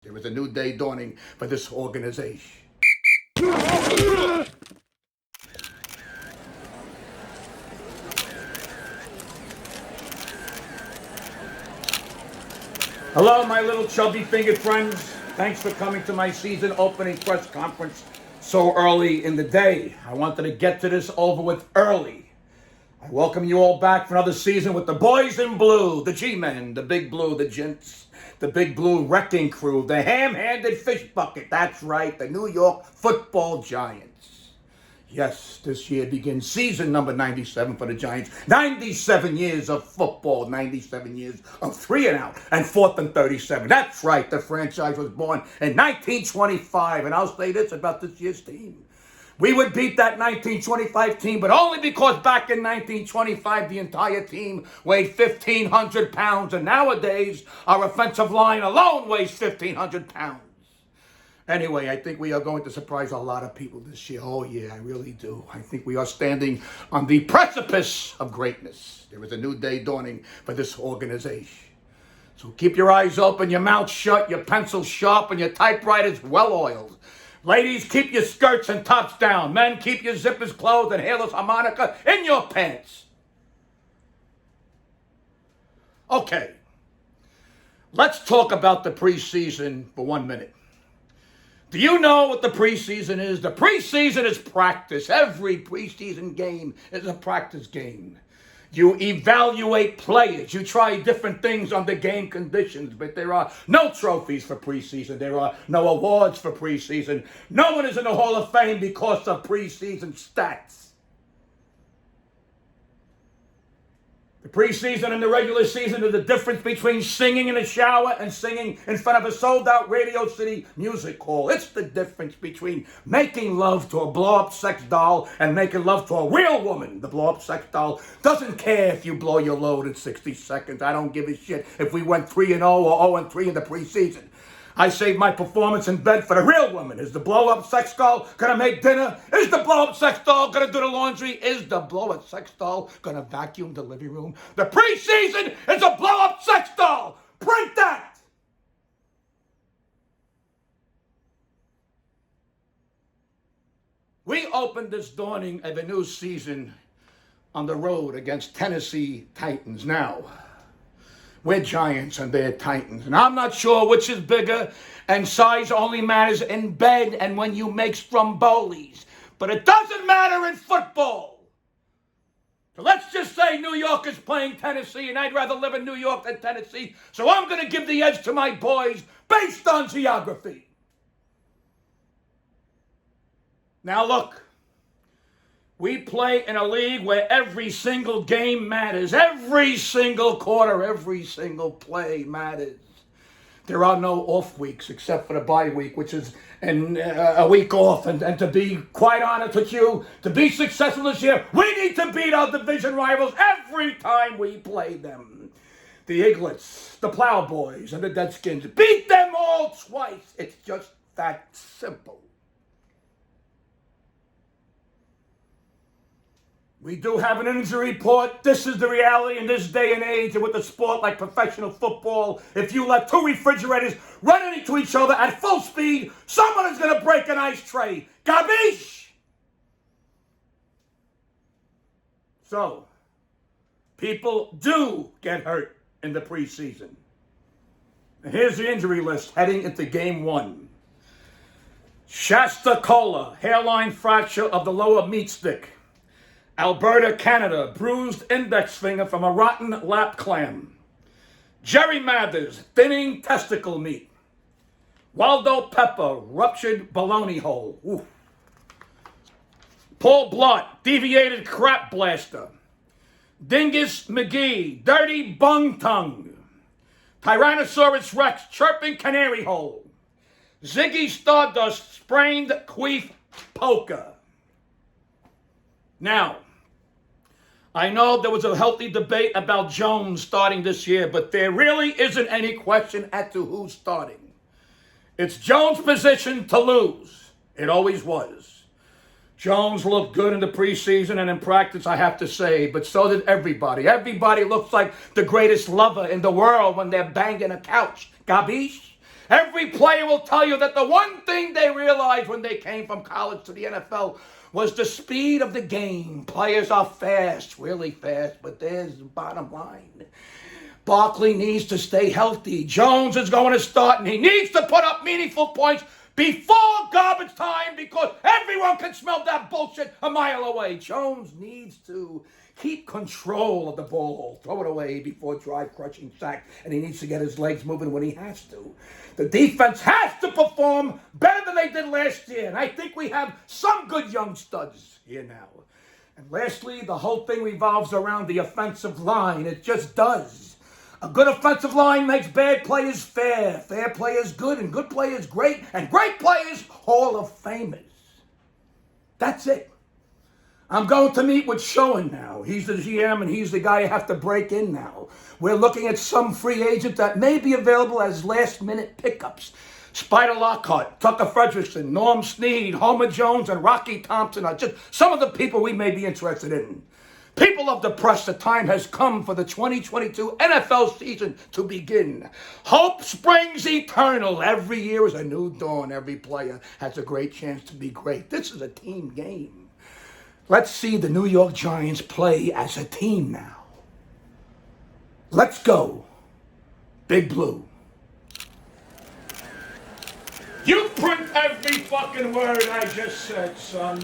There is a new day dawning for this organization. Hello, my little chubby-fingered friends. Thanks for coming to my season opening press conference so early in the day. I wanted to get to this over with early. I welcome you all back for another season with the boys in blue, the G-Men, the Big Blue, the Gents, the Big Blue Wrecking Crew, the ham-handed fish bucket. That's right, the New York Football Giants. Yes, this year begins season number 97 for the Giants. 97 years of football, 97 years of 3 and out, and 4th and 37. That's right, the franchise was born in 1925, and I'll say this about this year's team. We would beat that 1925 team, but only because back in 1925, the entire team weighed 1,500 pounds, and nowadays, our offensive line alone weighs 1,500 pounds. Anyway, I think we are going to surprise a lot of people this year. Oh, yeah, I really do. I think we are standing on the precipice of greatness. There is a new day dawning for this organization. So keep your eyes open, your mouth shut, your pencil sharp, and your typewriters well-oiled. Ladies, keep your skirts and tops down. Men, keep your zippers closed and hairless harmonica in your pants. Okay, let's talk about the preseason for 1 minute. Do you know what the preseason is? The preseason is practice. Every preseason game is a practice game. You evaluate players. You try different things under game conditions, but there are no trophies for preseason. There are no awards for preseason. No one is in the Hall of Fame because of preseason stats. The preseason and the regular season are the difference between singing in a shower and singing in front of a sold-out Radio City music hall. It's the difference between making love to a blow-up sex doll and making love to a real woman. The blow-up sex doll doesn't care if you blow your load in 60 seconds. I don't give a shit if we went 3-0 or 0-3 in the preseason. I saved my performance in bed for the real woman. Is the blow-up sex doll gonna make dinner? Is the blow-up sex doll gonna do the laundry? Is the blow-up sex doll gonna vacuum the living room? The preseason is a blow-up sex doll! Print that! We opened this dawning of a new season on the road against Tennessee Titans. Now, we're Giants and they're Titans. And I'm not sure which is bigger, and size only matters in bed and when you make strombolis. But it doesn't matter in football. So let's just say New York is playing Tennessee, and I'd rather live in New York than Tennessee. So I'm going to give the edge to my boys based on geography. Now look. We play in a league where every single game matters. Every single quarter, every single play matters. There are no off weeks except for the bye week, which is a week off. And to be quite honest with you, to be successful this year, we need to beat our division rivals every time we play them. The Eaglets, the Plowboys, and the Deadskins. Beat them all twice. It's just that simple. We do have an injury report. This is the reality in this day and age, and with a sport like professional football, if you let 2 refrigerators run into each other at full speed, someone is going to break an ice tray. Gabish! So, people do get hurt in the preseason. And here's the injury list heading into game 1. Shasta Cola, hairline fracture of the lower meat stick. Alberta, Canada, bruised index finger from a rotten lap clam. Jerry Mathers, thinning testicle meat. Waldo Pepper, ruptured baloney hole. Ooh. Paul Blart, deviated crap blaster. Dingus McGee, dirty bung tongue. Tyrannosaurus Rex, chirping canary hole. Ziggy Stardust, sprained queef polka. Now, I know there was a healthy debate about Jones starting this year, but there really isn't any question as to who's starting. It's Jones' position to lose. It always was. Jones looked good in the preseason and in practice, I have to say, but so did everybody. Everybody looks like the greatest lover in the world when they're banging a couch. Gabish? Every player will tell you that the one thing they realized when they came from college to the NFL was the speed of the game. Players are fast, really fast, but there's the bottom line. Barkley needs to stay healthy. Jones is going to start, and he needs to put up meaningful points before garbage time because everyone can smell that bullshit a mile away. Jones needs to keep control of the ball, throw it away before drive-crushing sack, and he needs to get his legs moving when he has to. The defense has to perform better than they did last year, and I think we have some good young studs here now. And lastly, the whole thing revolves around the offensive line. It just does. A good offensive line makes bad players fair, fair players good, and good players great, and great players Hall of Famers. That's it. I'm going to meet with Schoen now. He's the GM, and he's the guy you have to break in now. We're looking at some free agent that may be available as last-minute pickups. Spider Lockhart, Tucker Frederickson, Norm Snead, Homer Jones, and Rocky Thompson are just some of the people we may be interested in. People of the press, the time has come for the 2022 NFL season to begin. Hope springs eternal. Every year is a new dawn. Every player has a great chance to be great. This is a team game. Let's see the New York Giants play as a team now. Let's go, Big Blue. You print every fucking word I just said, son.